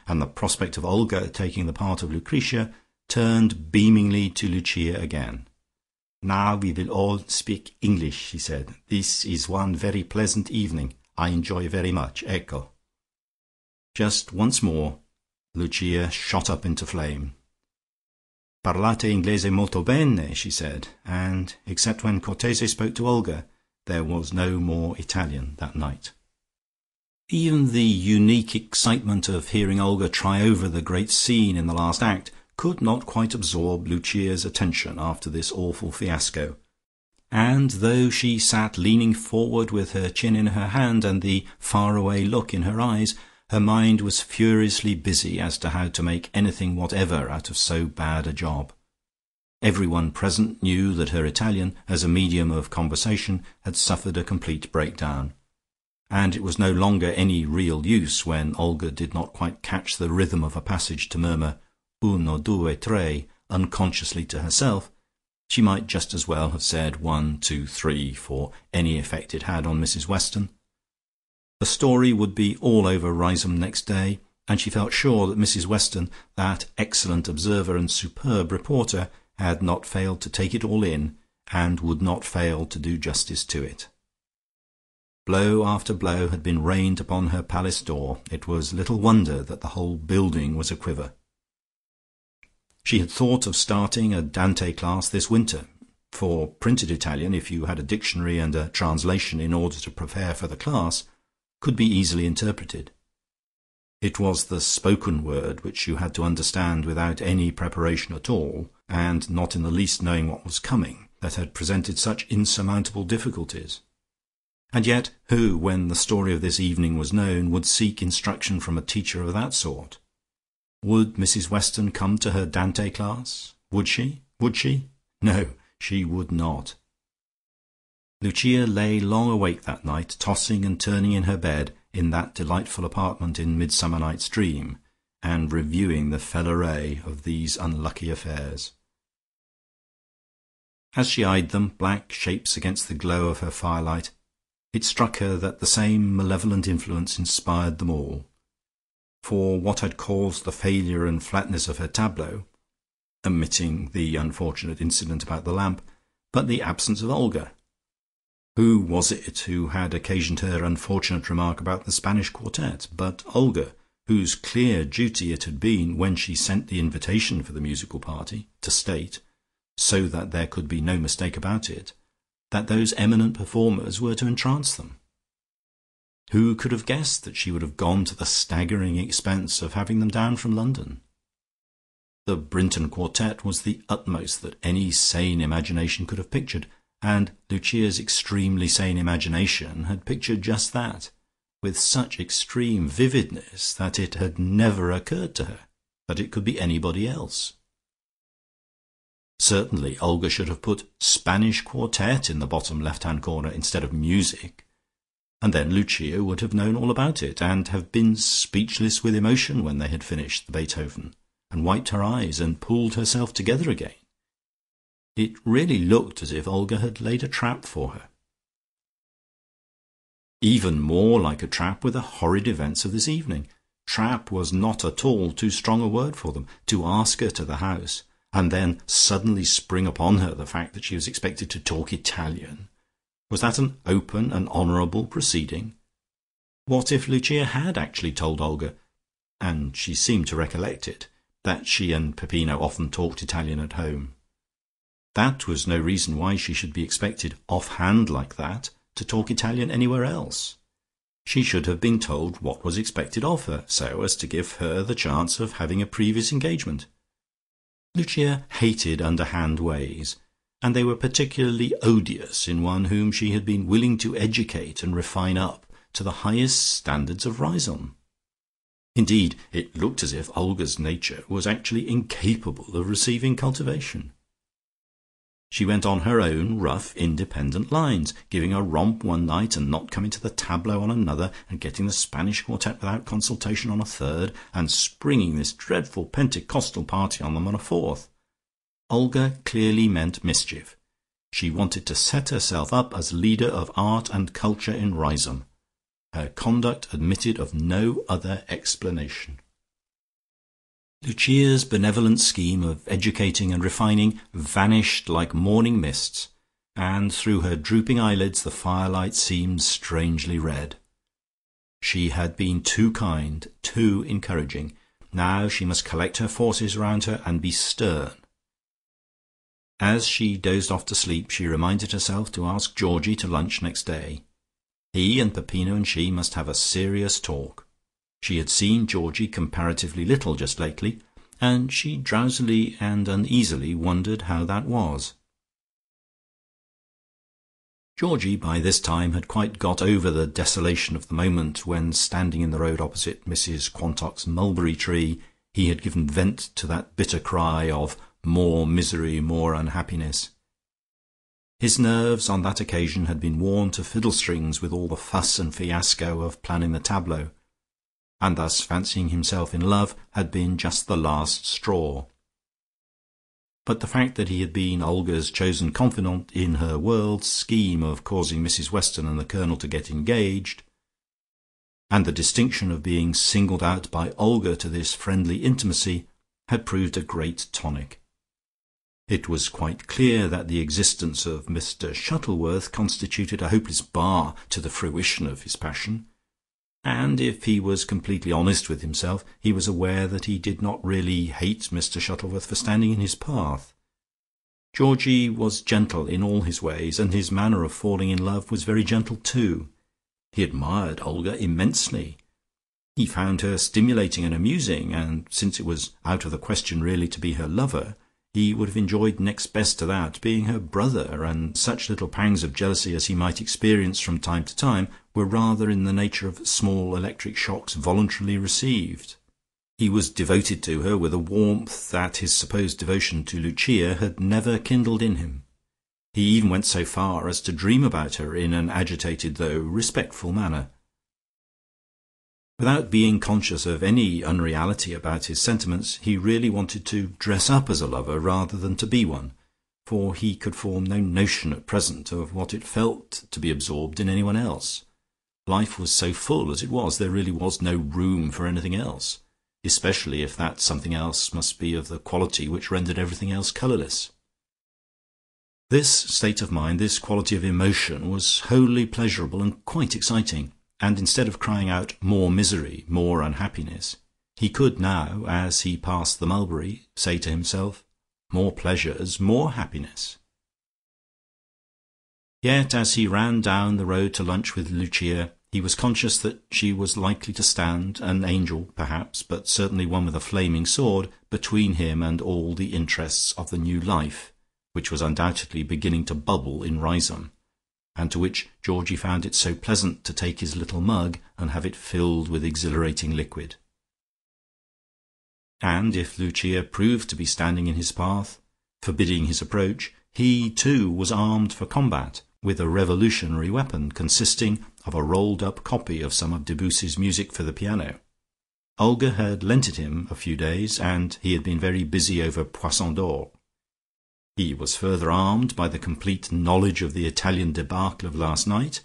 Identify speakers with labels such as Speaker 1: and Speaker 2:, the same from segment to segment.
Speaker 1: and the prospect of Olga taking the part of Lucretia turned beamingly to Lucia again. "Now we will all speak English," she said. "This is one very pleasant evening. I enjoy very much. Ecco." Just once more Lucia shot up into flame. "Parlate inglese molto bene," she said, and, except when Cortese spoke to Olga, there was no more Italian that night. Even the unique excitement of hearing Olga try over the great scene in the last act could not quite absorb Lucia's attention after this awful fiasco, and though she sat leaning forward with her chin in her hand and the far-away look in her eyes, her mind was furiously busy as to how to make anything whatever out of so bad a job. Everyone present knew that her Italian, as a medium of conversation, had suffered a complete breakdown, and it was no longer any real use when Olga did not quite catch the rhythm of a passage to murmur "uno, due, tre" unconsciously to herself. She might just as well have said 1, 2, 3 for any effect it had on Mrs. Weston. The story would be all over Riseholme next day, and she felt sure that Mrs. Weston, that excellent observer and superb reporter, had not failed to take it all in, and would not fail to do justice to it. Blow after blow had been rained upon her palace door. It was little wonder that the whole building was aquiver. She had thought of starting a Dante class this winter. For printed Italian, if you had a dictionary and a translation in order to prepare for the class, could be easily interpreted. It was the spoken word which you had to understand without any preparation at all, and not in the least knowing what was coming, that had presented such insurmountable difficulties. And yet who, when the story of this evening was known, would seek instruction from a teacher of that sort? Would Mrs. Weston come to her Dante class? Would she? Would she? No, she would not. Lucia lay long awake that night, tossing and turning in her bed in that delightful apartment in Midsummer Night's Dream, and reviewing the fell array of these unlucky affairs. As she eyed them, black shapes against the glow of her firelight, it struck her that the same malevolent influence inspired them all. For what had caused the failure and flatness of her tableau, omitting the unfortunate incident about the lamp, but the absence of Olga? Who was it who had occasioned her unfortunate remark about the Spanish quartet, but Olga, whose clear duty it had been, when she sent the invitation for the musical party, to state, so that there could be no mistake about it, that those eminent performers were to entrance them? Who could have guessed that she would have gone to the staggering expense of having them down from London? The Brinton quartet was the utmost that any sane imagination could have pictured, and Lucia's extremely sane imagination had pictured just that, with such extreme vividness that it had never occurred to her that it could be anybody else. Certainly Olga should have put Spanish quartet in the bottom left-hand corner instead of music, and then Lucia would have known all about it, and have been speechless with emotion when they had finished the Beethoven, and wiped her eyes and pulled herself together again. It really looked as if Olga had laid a trap for her. Even more like a trap were the horrid events of this evening. Trap was not at all too strong a word for them. To ask her to the house, and then suddenly spring upon her the fact that she was expected to talk Italian, was that an open and honourable proceeding? What if Lucia had actually told Olga, and she seemed to recollect it, that she and Peppino often talked Italian at home? That was no reason why she should be expected, off-hand like that, to talk Italian anywhere else. She should have been told what was expected of her, so as to give her the chance of having a previous engagement. Lucia hated underhand ways, and they were particularly odious in one whom she had been willing to educate and refine up to the highest standards of Riseholme. Indeed, it looked as if Olga's nature was actually incapable of receiving cultivation. She went on her own rough, independent lines, giving a romp one night and not coming to the tableau on another, and getting the Spanish quartet without consultation on a third, and springing this dreadful Pentecostal party on them on a fourth. Olga clearly meant mischief. She wanted to set herself up as leader of art and culture in Riseholme. Her conduct admitted of no other explanation. Lucia's benevolent scheme of educating and refining vanished like morning mists, and through her drooping eyelids the firelight seemed strangely red. She had been too kind, too encouraging. Now she must collect her forces round her and be stern. As she dozed off to sleep, she reminded herself to ask Georgie to lunch next day. He and Peppino and she must have a serious talk. She had seen Georgie comparatively little just lately, and she drowsily and uneasily wondered how that was. Georgie by this time had quite got over the desolation of the moment when, standing in the road opposite Mrs Quantock's mulberry tree, he had given vent to that bitter cry of more misery, more unhappiness. His nerves on that occasion had been worn to fiddle-strings with all the fuss and fiasco of planning the tableau, and thus fancying himself in love had been just the last straw. But the fact that he had been Olga's chosen confidant in her world scheme of causing Mrs Weston and the Colonel to get engaged, and the distinction of being singled out by Olga to this friendly intimacy, had proved a great tonic. It was quite clear that the existence of Mr Shuttleworth constituted a hopeless bar to the fruition of his passion, and if he was completely honest with himself, he was aware that he did not really hate Mr Shuttleworth for standing in his path. Georgie was gentle in all his ways, and his manner of falling in love was very gentle too. He admired Olga immensely. He found her stimulating and amusing, and since it was out of the question really to be her lover, he would have enjoyed next best to that being her brother, and such little pangs of jealousy as he might experience from time to time were rather in the nature of small electric shocks voluntarily received. He was devoted to her with a warmth that his supposed devotion to Lucia had never kindled in him. He even went so far as to dream about her in an agitated though respectful manner. Without being conscious of any unreality about his sentiments, he really wanted to dress up as a lover rather than to be one, for he could form no notion at present of what it felt to be absorbed in anyone else. Life was so full as it was, there really was no room for anything else, especially if that something else must be of the quality which rendered everything else colourless. This state of mind, this quality of emotion, was wholly pleasurable and quite exciting. And instead of crying out more misery, more unhappiness, he could now, as he passed the mulberry, say to himself, more pleasures, more happiness. Yet as he ran down the road to lunch with Lucia, he was conscious that she was likely to stand, an angel perhaps, but certainly one with a flaming sword, between him and all the interests of the new life, which was undoubtedly beginning to bubble in Riseholme, and to which Georgie found it so pleasant to take his little mug and have it filled with exhilarating liquid. And if Lucia proved to be standing in his path, forbidding his approach, he too was armed for combat with a revolutionary weapon consisting of a rolled-up copy of some of Debussy's music for the piano. Olga had lent it him a few days, and he had been very busy over Poisson d'Or. He was further armed by the complete knowledge of the Italian debacle of last night,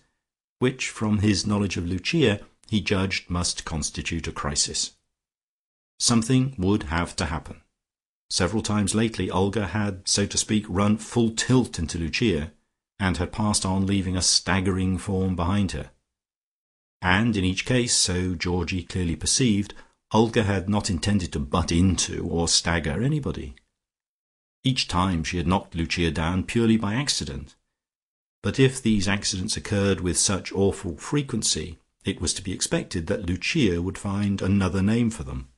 Speaker 1: which from his knowledge of Lucia he judged must constitute a crisis. Something would have to happen. Several times lately Olga had, so to speak, run full tilt into Lucia, and had passed on leaving a staggering form behind her. And in each case, so Georgie clearly perceived, Olga had not intended to butt into or stagger anybody. Each time she had knocked Lucia down purely by accident, but if these accidents occurred with such awful frequency, it was to be expected that Lucia would find another name for them.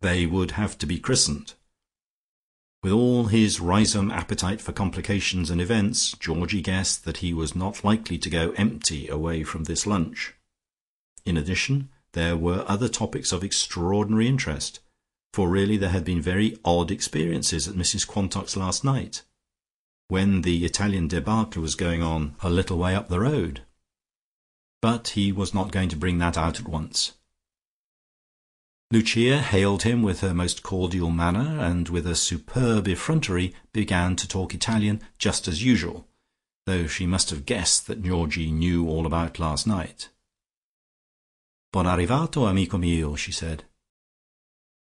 Speaker 1: They would have to be christened. With all his Riseholme appetite for complications and events, Georgie guessed that he was not likely to go empty away from this lunch. In addition, there were other topics of extraordinary interest, for really there had been very odd experiences at Mrs Quantock's last night, when the Italian debacle was going on a little way up the road. But he was not going to bring that out at once. Lucia hailed him with her most cordial manner, and with a superb effrontery began to talk Italian just as usual, though she must have guessed that Georgie knew all about last night. "Buon arrivato, amico mio," she said.